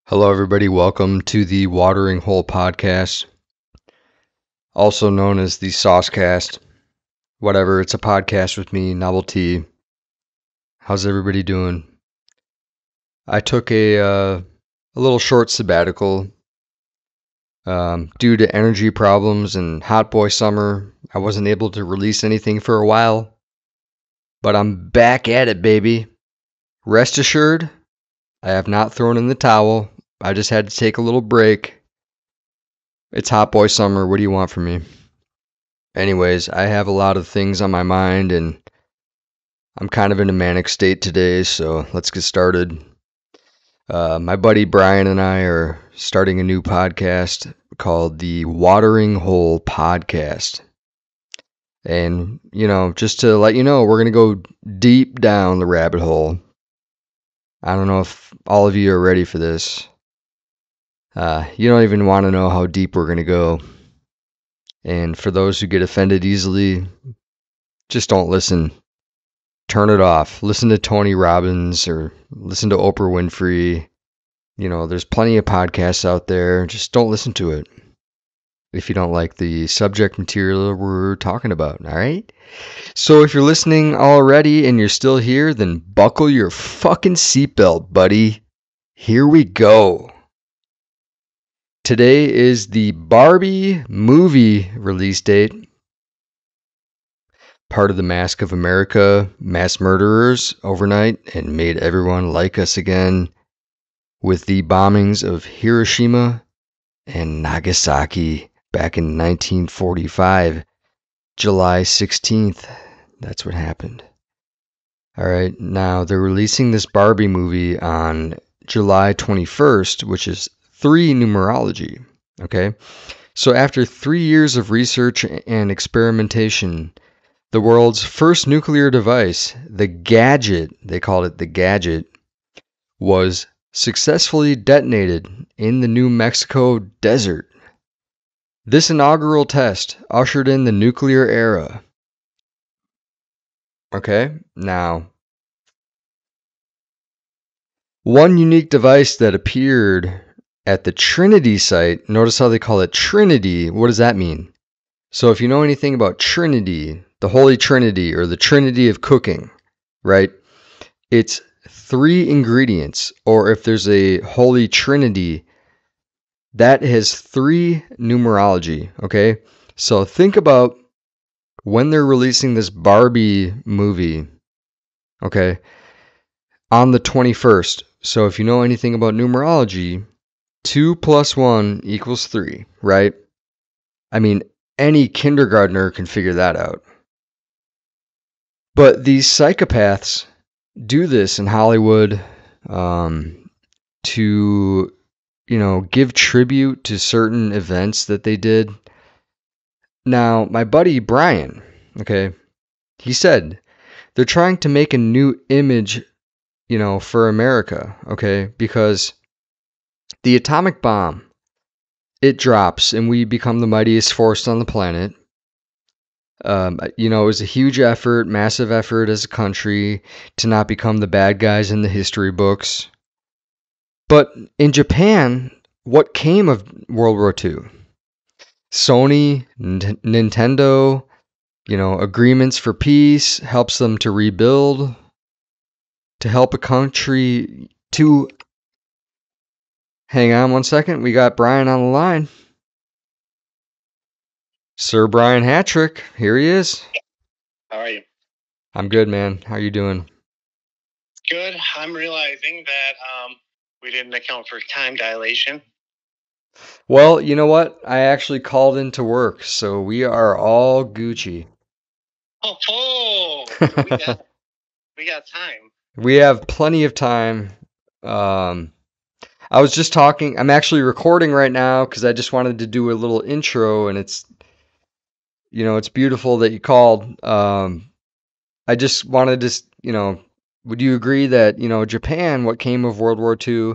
Hello, everybody. Welcome to the Watering Hole Podcast, also known as the Saucecast. Whatever, it's a podcast with me, Novelty. How's everybody doing? I took a little short sabbatical due to energy problems and hot boy summer. I wasn't able to release anything for a while, but I'm back at it, baby. Rest assured, I have not thrown in the towel. I just had to take a little break. It's hot boy summer. What do you want from me? Anyways, I have a lot of things on my mind and I'm kind of in a manic state today, so let's get started. My buddy Brian and I are starting a new podcast called the Watering Hole Podcast. And, just to let you know, we're going to go deep down the rabbit hole. I don't know if all of you are ready for this. You don't even want to know how deep we're going to go. And for those who get offended easily, just don't listen. Turn it off. Listen to Tony Robbins or listen to Oprah Winfrey. There's plenty of podcasts out there. Just don't listen to it if you don't like the subject material we're talking about, all right? So if you're listening already and you're still here, then buckle your fucking seatbelt, buddy. Here we go. Today is the Barbie movie release date. Part of the Mask of America mass murderers overnight and made everyone like us again with the bombings of Hiroshima and Nagasaki back in 1945, July 16th. That's what happened. All right, now they're releasing this Barbie movie on July 21st, which is 3 numerology, okay? So after 3 years of research and experimentation, the world's first nuclear device, the gadget, they called it the gadget, was successfully detonated in the New Mexico desert. This inaugural test ushered in the nuclear era. Okay, now, one unique device that appeared at the Trinity site, notice how they call it Trinity. What does that mean? So if you know anything about Trinity, the Holy Trinity or the Trinity of cooking, right? It's 3 ingredients, or if there's a Holy Trinity, that has 3 numerology, okay? So think about when they're releasing this Barbie movie, okay, on the 21st. So if you know anything about numerology, 2 plus 1 equals 3, right? I mean, any kindergartner can figure that out. But these psychopaths do this in Hollywood to, give tribute to certain events that they did. Now, my buddy Brian, okay, he said they're trying to make a new image, for America, okay, because the atomic bomb, it drops and we become the mightiest force on the planet. It was a huge effort, massive effort as a country to not become the bad guys in the history books. But in Japan, what came of World War II? Sony, Nintendo, agreements for peace, helps them to rebuild, to help a country to... Hang on one second, we got Brian on the line. Sir Brian Hatrick, here he is. How are you? I'm good, man. How are you doing? Good. I'm realizing that we didn't account for time dilation. Well, you know what? I actually called into work, so we are all Gucci. Oh, we got time. We have plenty of time. I was just talking. I'm actually recording right now because I just wanted to do a little intro, and it's beautiful that you called. I just wanted to, would you agree that, Japan, what came of World War II,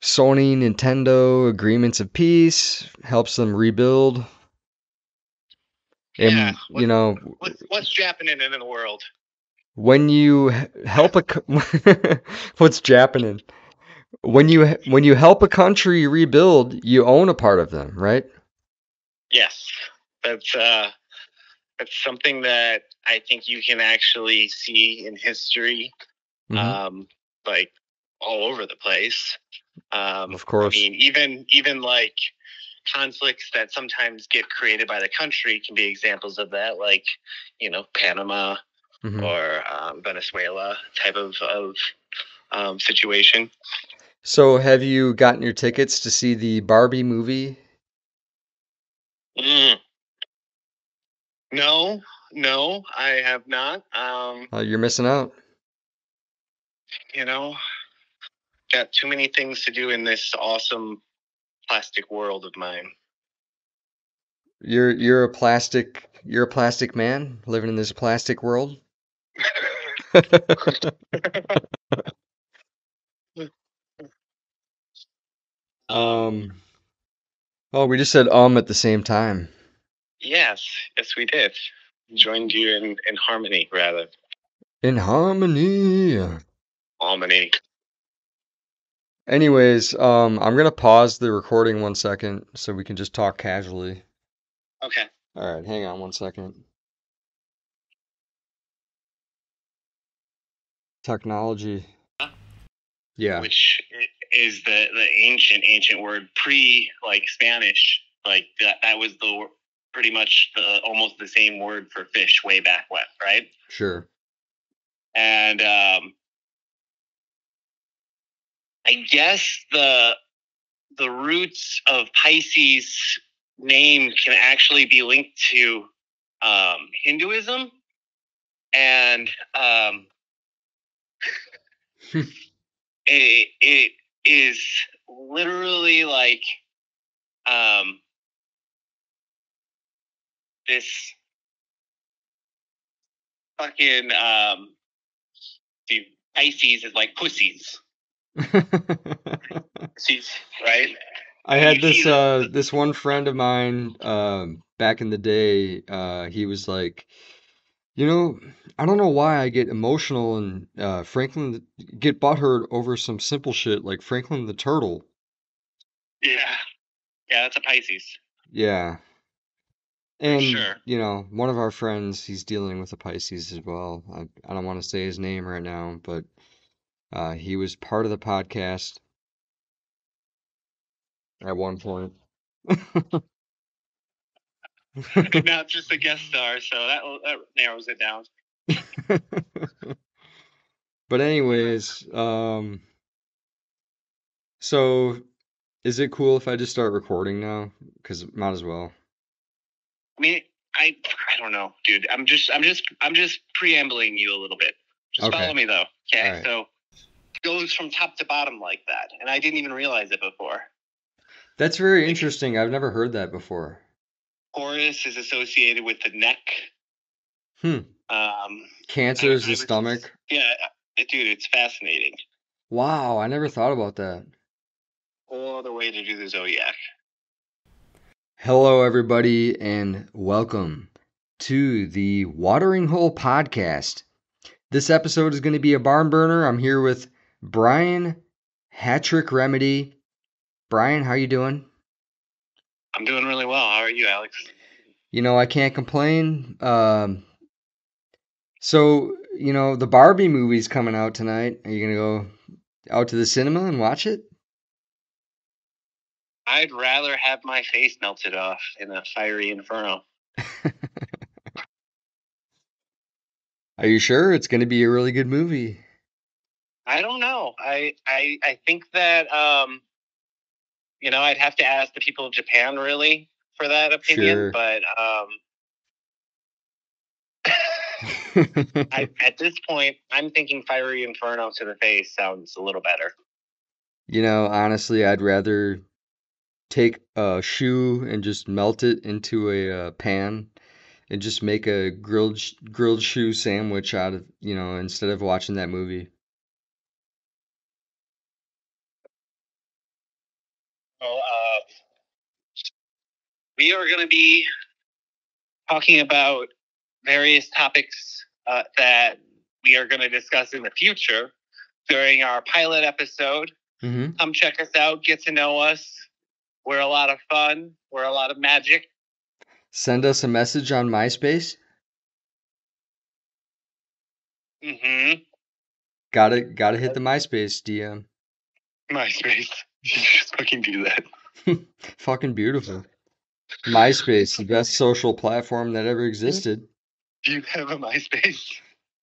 Sony, Nintendo, agreements of peace, helps them rebuild? Yeah. And, what's happening in the world? when you help what's happening? When you help a country rebuild, you own a part of them, right? Yes, that's something that I think you can actually see in history, Mm-hmm. like all over the place. Of course. I mean, even like conflicts that sometimes get created by the country can be examples of that, like Panama Mm-hmm. or Venezuela type of situation. So, have you gotten your tickets to see the Barbie movie? Mm. No, I have not. You're missing out. You know, got too many things to do in this awesome plastic world of mine. You're a plastic man living in this plastic world. um. Oh, we just said at the same time. Yes, we did. Joined you in harmony, rather. In harmony. Harmony. Anyways, I'm gonna pause the recording 1 second so we can just talk casually. Okay. All right, hang on 1 second. Technology. Yeah. Which is the ancient word pre like Spanish, like that was pretty much almost the same word for fish way back when, right? Sure. And I guess the roots of Pisces name can actually be linked to Hinduism, and it is literally like this fucking Pisces is like pussies. Pussies, right? I had this one friend of mine back in the day. He was like, I don't know why I get emotional and Franklin get butthurt over some simple shit like Franklin the Turtle. Yeah, that's a Pisces. Yeah. For And, sure. one of our friends, he's dealing with a Pisces as well. I don't want to say his name right now, but he was part of the podcast at one point. Not just a guest star, so that narrows it down. But anyways, so is it cool if I just start recording now? Because might as well. I mean, I don't know, dude. I'm just preambling you a little bit. Just Okay. follow me though. Okay. All right. So it goes from top to bottom like that, and I didn't even realize it before. That's very interesting. I've never heard that before. Taurus is associated with the neck. Cancer is the stomach. Yeah, dude, it's fascinating. Wow, I never thought about that. Whole other way to do the zodiac. Hello, everybody, and welcome to the Watering Hole Podcast. This episode is going to be a barn burner. I'm here with Brian Hatrick Remedy. Brian, how you doing? I'm doing really well. How are you, Alex? I can't complain. So, the Barbie movie's coming out tonight. Are you going to go out to the cinema and watch it? I'd rather have my face melted off in a fiery inferno. Are you sure it's going to be a really good movie? I don't know. I think that I'd have to ask the people of Japan really for that opinion, Sure. but at this point, I'm thinking Fiery Inferno to the face sounds a little better. Honestly, I'd rather take a shoe and just melt it into a pan and just make a grilled shoe sandwich out of, instead of watching that movie. Well, we are going to be talking about various topics that we are going to discuss in the future during our pilot episode Mm-hmm. Come check us out. Get to know us. We're a lot of fun. We're a lot of magic. Send us a message on MySpace. Mm-hmm. Gotta hit the MySpace DM. MySpace. You just fucking do that. Fucking beautiful. MySpace, the best social platform that ever existed. Do you have a MySpace?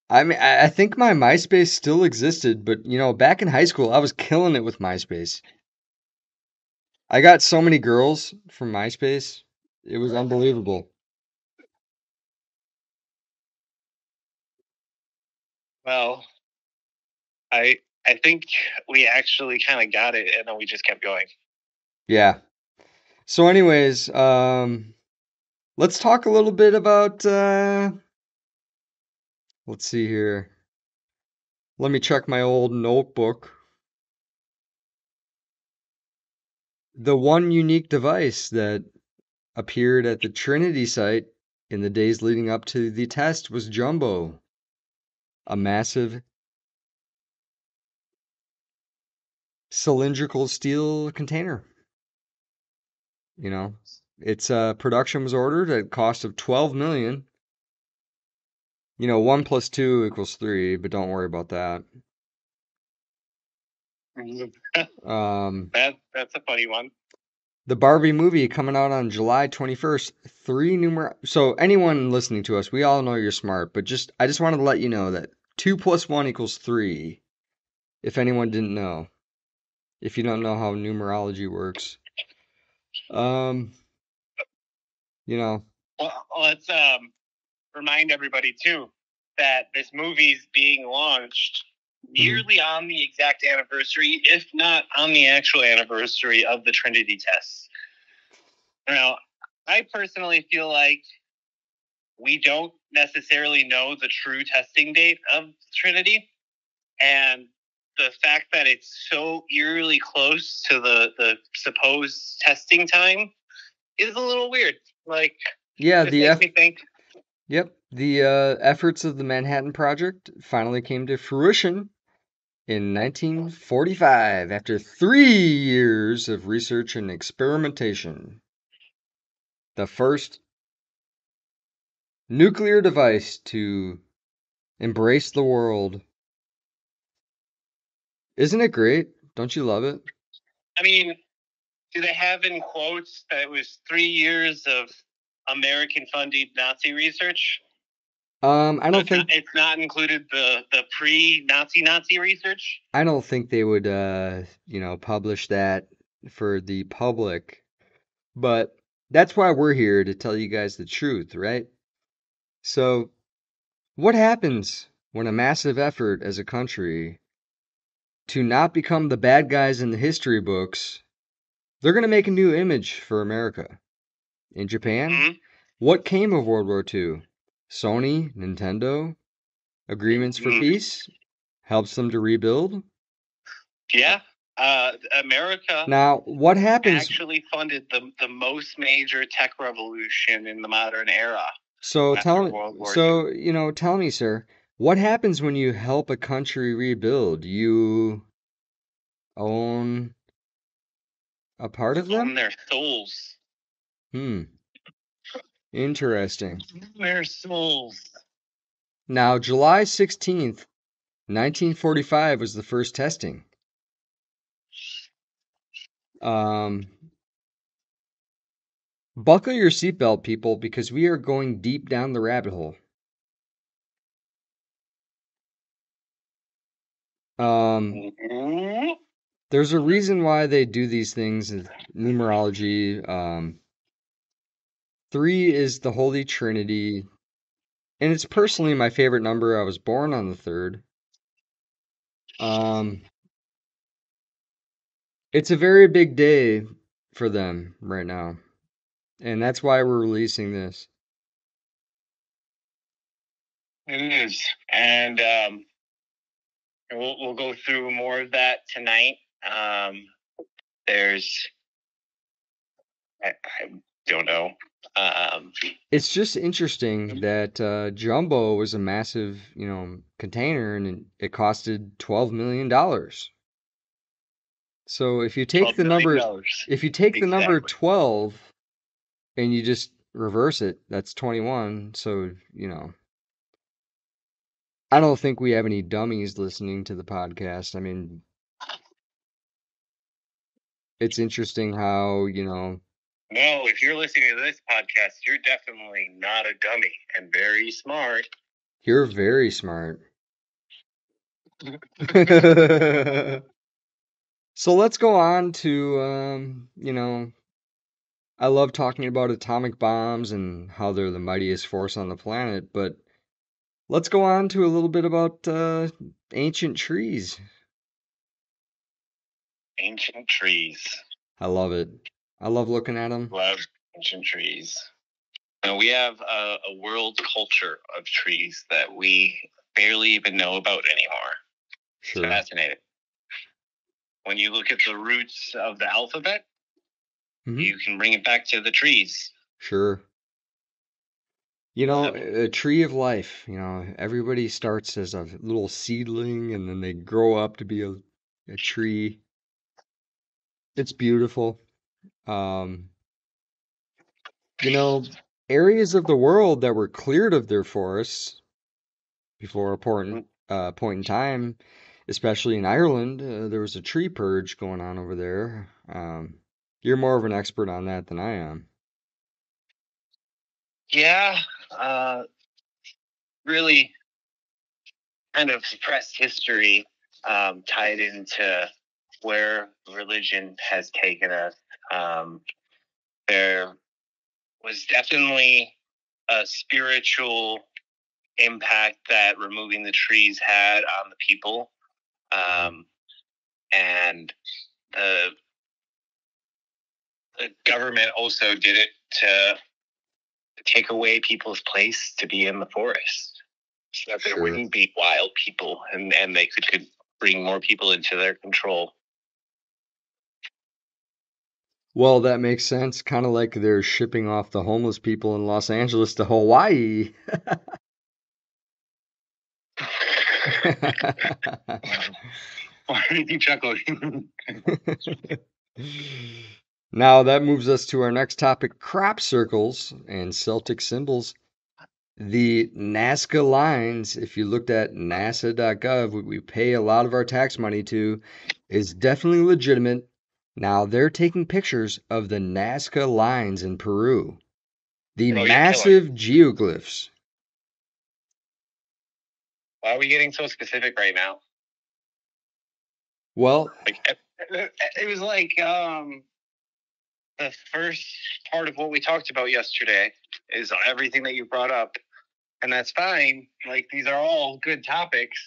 I mean, I think my MySpace still existed, but back in high school, I was killing it with MySpace. I got so many girls from MySpace. It was unbelievable. Well, I think we actually kind of got it, and then we just kept going. Yeah. So, anyways, let's talk a little bit about. Let's see here. Let me check my old notebook. The one unique device that appeared at the Trinity site in the days leading up to the test was Jumbo, a massive cylindrical steel container. Its production was ordered at a cost of 12 million. 1 plus 2 equals 3, but don't worry about that. That's a funny one. The Barbie movie coming out on July 21st. So anyone listening to us, we all know you're smart, but I just wanted to let you know that 2 plus 1 equals 3. If anyone didn't know. If you don't know how numerology works. Um, Well, let's remind everybody too that this movie's being launched nearly on the exact anniversary, if not on the actual anniversary of the Trinity tests. Now, I personally feel like we don't necessarily know the true testing date of Trinity, and the fact that it's so eerily close to the supposed testing time is a little weird. Like, yeah, it makes me think. Yep, the efforts of the Manhattan Project finally came to fruition in 1945 after 3 years of research and experimentation. The first nuclear device to embrace the world. Isn't it great? Don't you love it? I mean, do they have in quotes that it was 3 years of American-funded Nazi research? I don't think it's not included the pre-Nazi research. I don't think they would publish that for the public. But that's why we're here, to tell you guys the truth, right? So, what happens when a massive effort as a country to not become the bad guys in the history books, they're going to make a new image for America? In Japan, what came of World War II? Sony, Nintendo, agreements for peace, helps them to rebuild. Yeah. America Now, what happens? Actually funded the most major tech revolution in the modern era. So tell me, sir, what happens when you help a country rebuild? You own a part of them? Own their souls. Interesting. Their souls. Now, July 16th, 1945 was the first testing. Buckle your seatbelt, people, because we are going deep down the rabbit hole. There's a reason why they do these things in numerology. 3 is the Holy Trinity, and it's personally my favorite number. I was born on the 3rd. It's a very big day for them right now, and that's why we're releasing this. It is, and we'll go through more of that tonight. There's, I don't know. It's just interesting that Jumbo was a massive, container, and it costed $12 million. So if you take the number, if you take the number 12 and you just reverse it, that's 21. So, I don't think we have any dummies listening to the podcast. I mean, it's interesting how, No, if you're listening to this podcast, you're definitely not a dummy and very smart. You're very smart. So let's go on to, I love talking about atomic bombs and how they're the mightiest force on the planet, but let's go on to a little bit about ancient trees. Ancient trees. I love it. I love looking at them. Love ancient trees. We have a world culture of trees that we barely even know about anymore. Sure. It's fascinating. When you look at the roots of the alphabet, you can bring it back to the trees. Sure. A tree of life, everybody starts as a little seedling and then they grow up to be a tree. It's beautiful. Areas of the world that were cleared of their forests before a point in time, especially in Ireland, there was a tree purge going on over there. You're more of an expert on that than I am. Yeah, really kind of suppressed history tied into where religion has taken us. There was definitely a spiritual impact that removing the trees had on the people. And the government also did it to take away people's place to be in the forest, so that there wouldn't be wild people, and they could bring more people into their control. Well, that makes sense. Kind of like they're shipping off the homeless people in Los Angeles to Hawaii. Why are you chuckling? Now that moves us to our next topic, crop circles and Celtic symbols. The Nazca lines, if you looked at nasa.gov, we pay a lot of our tax money to, is definitely legitimate. Now they're taking pictures of the Nazca lines in Peru. The massive geoglyphs. Why are we getting so specific right now? Well, it was like the first part of what we talked about yesterday is everything that you brought up. And that's fine. Like, these are all good topics,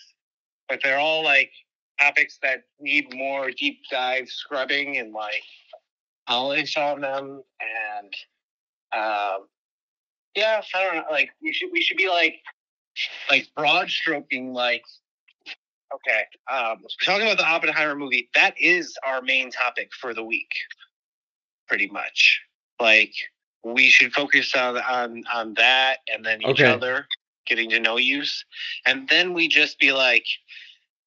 but they're all like topics that need more deep dive scrubbing and like polish on them. And yeah, I don't know. Like, we should be like broad stroking. Like, okay, talking about the Oppenheimer movie. That is our main topic for the week, pretty much. Like, we should focus on that, and then each other, getting to know yous, and then we just be like,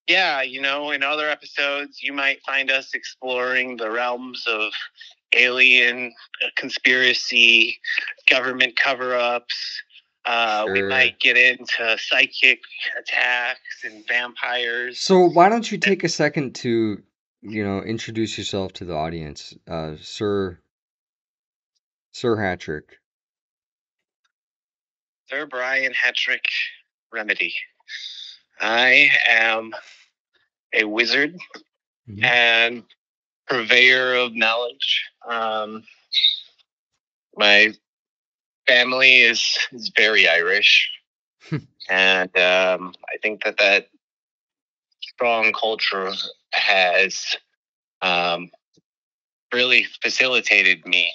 yeah, in other episodes, you might find us exploring the realms of alien conspiracy, government cover-ups. We might get into psychic attacks and vampires. So why don't you take a second to, introduce yourself to the audience, Sir Hatrick. Sir Brian Hatrick Remedy. I am a wizard and purveyor of knowledge. My family is very Irish, and I think that strong culture has really facilitated me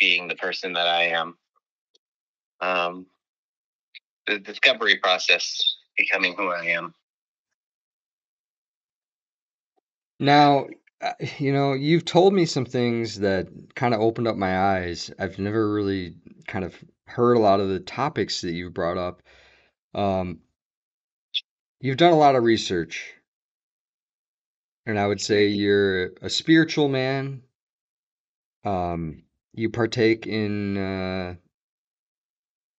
being the person that I am. The discovery process, becoming who I am. Now, you've told me some things that kind of opened up my eyes. I've never really kind of heard a lot of the topics that you've brought up. You've done a lot of research. And I would say you're a spiritual man. You partake in,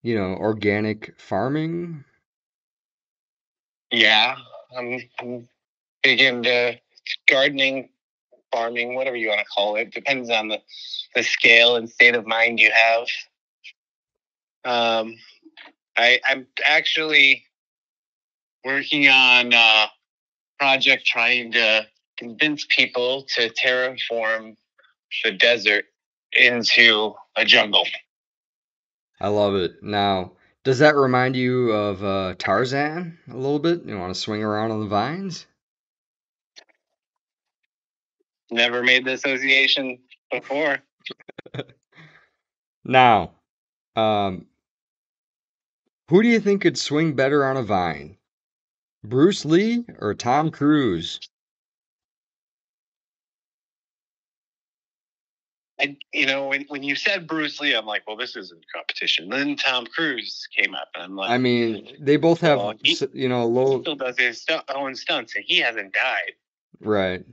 organic farming. Yeah, I'm big into gardening, farming, whatever you want to call it. Depends on the scale and state of mind you have. I'm actually working on a project trying to convince people to terraform the desert into a jungle. I love it. Now, does that remind you of Tarzan a little bit? You want to swing around on the vines? Never made the association before. Now, um, who do you think could swing better on a vine? Bruce Lee or Tom Cruise? When you said Bruce Lee, I'm like, well, this isn't competition. Then Tom Cruise came up, and I'm like, I mean, they both have, well, he low. still does his own stunts, and he hasn't died, Right.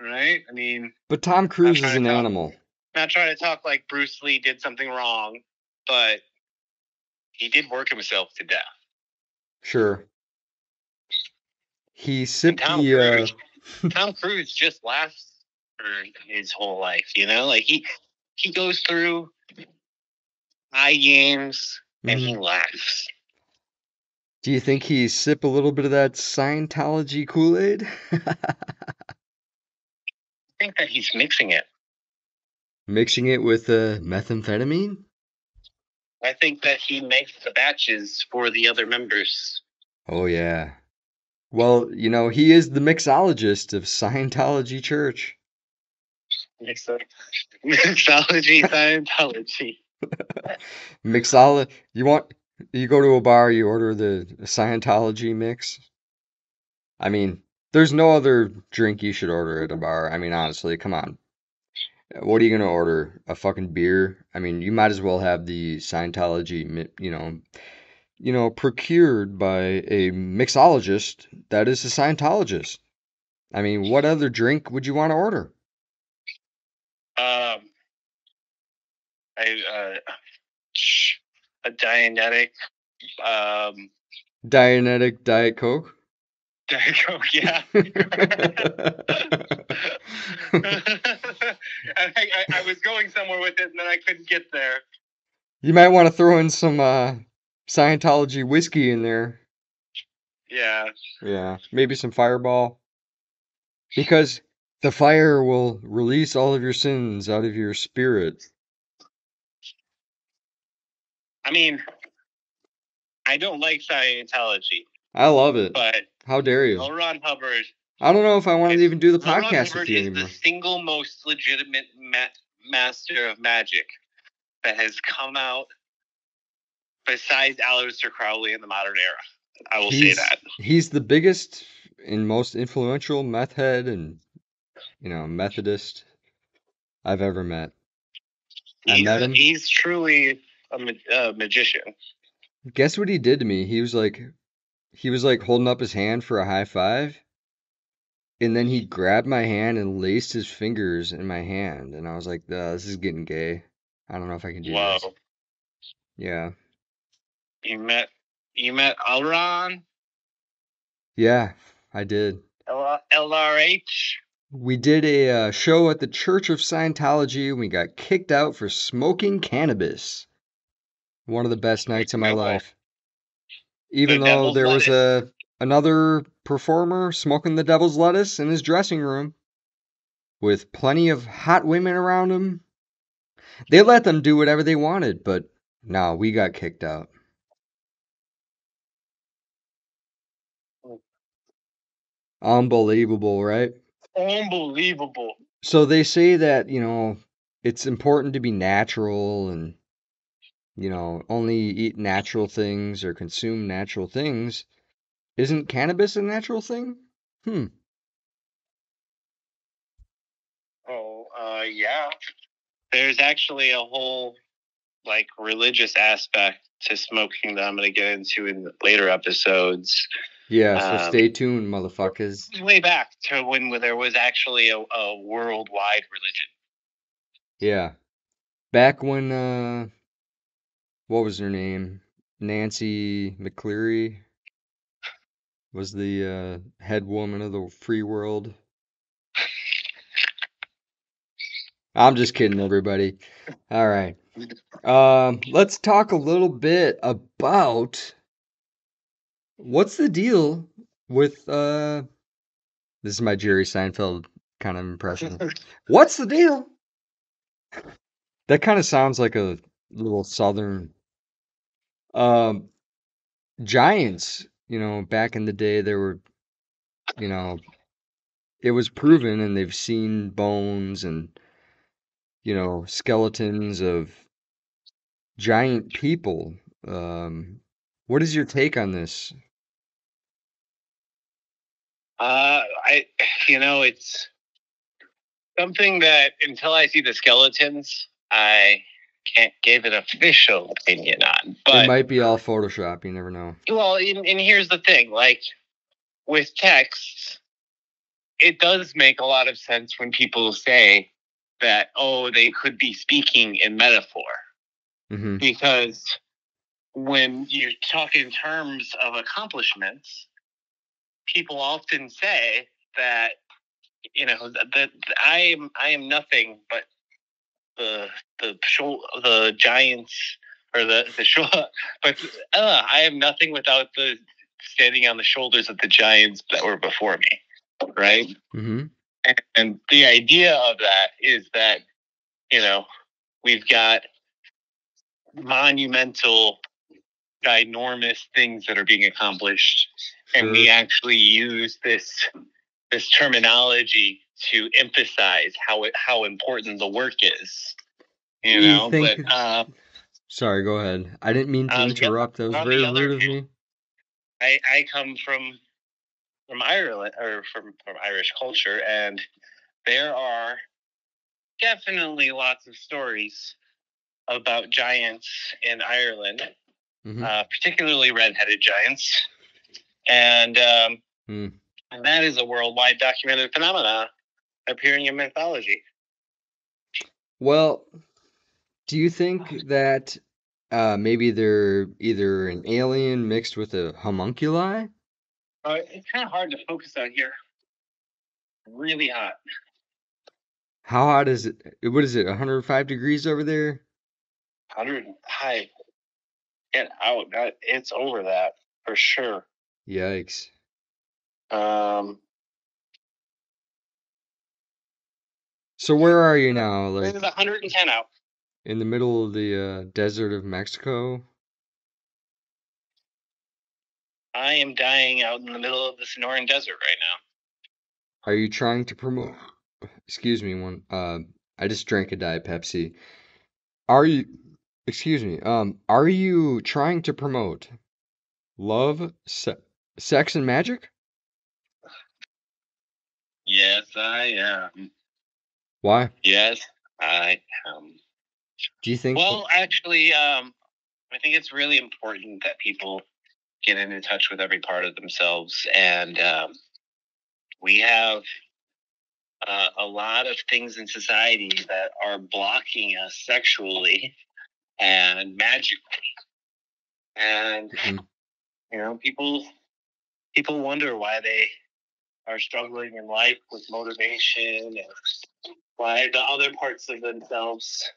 right? I mean, But Tom Cruise is an animal. Not trying to talk like Bruce Lee did something wrong, but he did work himself to death. Sure. He sipped Tom Cruise just laughs for his whole life, like he goes through high games and he laughs. Do you think he sip a little bit of that Scientology Kool-Aid? I think that he's mixing it. Mixing it with methamphetamine? I think that he makes the batches for the other members. Oh, yeah. Well, he is the mixologist of Scientology Church. Mixology, Scientology. You go to a bar, you order the Scientology mix. I mean, there's no other drink you should order at a bar. I mean, honestly, come on. What are you gonna order? A fucking beer? I mean, you might as well have the Scientology, procured by a mixologist that is a Scientologist. I mean, what other drink would you want to order? A Dianetic. Dianetic Diet Coke? Diet Coke, yeah. I was going somewhere with it, and then I couldn't get there. You might want to throw in some Scientology whiskey in there. Yeah. Yeah, maybe some Fireball. Because the fire will release all of your sins out of your spirit. I mean, I don't like Scientology. I love it. But how dare you? L. Ron Hubbard. I don't know if I want to even do the podcast with you anymore. Is the single most legitimate master of magic that has come out besides Aleister Crowley in the modern era. I will say that. He's the biggest and most influential meth head and, Methodist I've ever met. I met him. He's truly a magician. Guess what he did to me? He was like holding up his hand for a high five. And then he grabbed my hand and laced his fingers in my hand. And I was like, this is getting gay. I don't know if I can do this. Yeah. You met Alron? Yeah, I did. LRH? We did a show at the Church of Scientology and we got kicked out for smoking cannabis. One of the best nights of my life. Even though there was another performer smoking the devil's lettuce in his dressing room with plenty of hot women around him. They let them do whatever they wanted, but no, we got kicked out. Unbelievable, right? Unbelievable. So they say that, it's important to be natural and, only eat natural things or consume natural things. Isn't cannabis a natural thing? Yeah. There's actually a whole, religious aspect to smoking that I'm going to get into in later episodes. Yeah, so stay tuned, motherfuckers. Way back to when there was actually a worldwide religion. Yeah. Back when, what was her name? Nancy McCleary was the head woman of the free world. I'm just kidding, everybody. All right. Let's talk a little bit about what's the deal with this is my Jerry Seinfeld kind of impression. What's the deal? That kind of sounds like a little southern um giants, back in the day there were, you know, it was proven and they've seen bones and, skeletons of giant people. Um what is your take on this? I, it's something that until I see the skeletons, I can't give an official opinion on. It But might be all Photoshop, you never know. well, and here's the thing: like with texts, it does make a lot of sense when people say that, oh, they could be speaking in metaphor, Mm-hmm. because when you talk in terms of accomplishments, people often say that that I am nothing but the giants, or the but I am nothing without the standing on the shoulders of the giants that were before me, right? Mm-hmm. And the idea of that is that we've got monumental, ginormous things that are being accomplished, and we Sure. actually use this terminology to emphasize how important the work is. You think But Sorry, go ahead. I didn't mean to interrupt. That was on very the other rude of hand, me. I come from Ireland, or from Irish culture, and there are definitely lots of stories about giants in Ireland, Mm-hmm. particularly red-headed giants, and and that is a worldwide documented phenomena appearing in mythology. Well, do you think that maybe they're either an alien mixed with a homunculi? It's kind of hard to focus on here. Really hot. How hot is it? What is it, 105 degrees over there? 105. Get out. It's over that for sure. Yikes. Um, So where are you now? It Like is 110 out. in the middle of the desert of Mexico? I am dying out in the middle of the Sonoran Desert right now. Are you trying to promote? Excuse me, one. I just drank a Diet Pepsi. Are you? Excuse me. Are you trying to promote love, sex, and magic? Yes, I am. Why? Yes, I am. Do you think? Well, actually, I think it's really important that people get into touch with every part of themselves, and we have a lot of things in society that are blocking us sexually and magically, and Mhm. people wonder why they are struggling in life with motivation, and why the other parts of themselves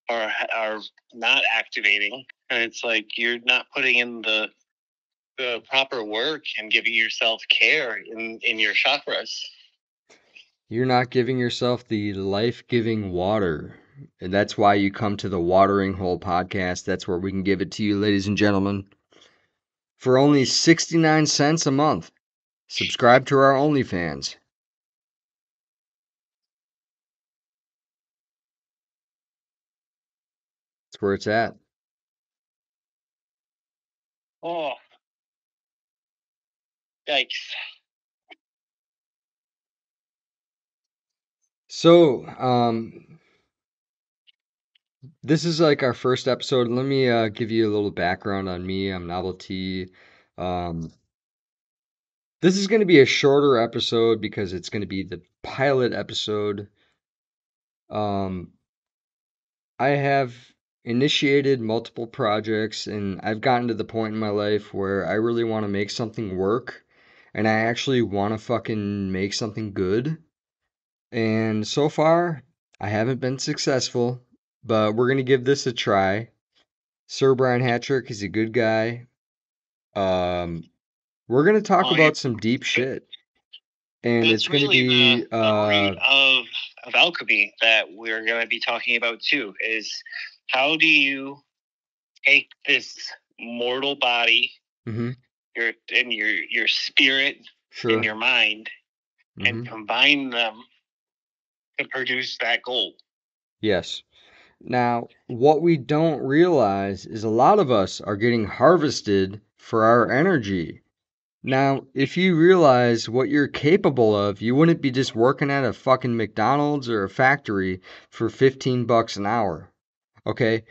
are not activating. And it's like you're not putting in the proper work and giving yourself care in your chakras. You're not giving yourself the life-giving water. And that's why you come to the Watering Hole podcast. That's where we can give it to you, ladies and gentlemen, for only 69 cents a month. Subscribe to our OnlyFans. That's where it's at. Oh, yikes. So, this is like our first episode. Let me give you a little background on me. I'm Novelty. Um, This is going to be a shorter episode because it's going to be the pilot episode. I have initiated multiple projects, and I've gotten to the point in my life where I really want to make something work, and I actually want to fucking make something good. And so far, I haven't been successful, but we're going to give this a try. Sir Brian Hatrick is a good guy. We're going to talk about some deep shit. And it's going to really be the root of alchemy that we're going to be talking about too. Is how do you take this mortal body, your spirit, sure, and your mind, and combine them to produce that gold? Yes. Now, what we don't realize is a lot of us are getting harvested for our energy. Now, if you realize what you're capable of, you wouldn't be just working at a fucking McDonald's or a factory for $15 an hour. Okay?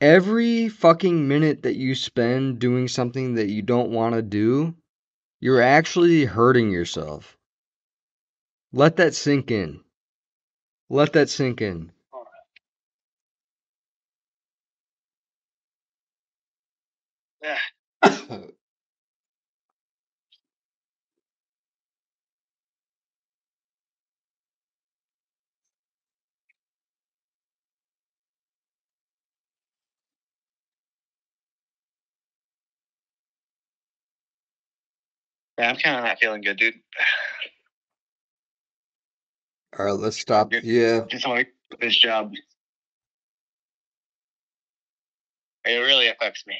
Every fucking minute that you spend doing something that you don't want to do, you're actually hurting yourself. Let that sink in. Let that sink in. Yeah. Yeah, I'm kind of not feeling good, dude. All right, let's stop. Yeah. Just want to quit this job. It really affects me.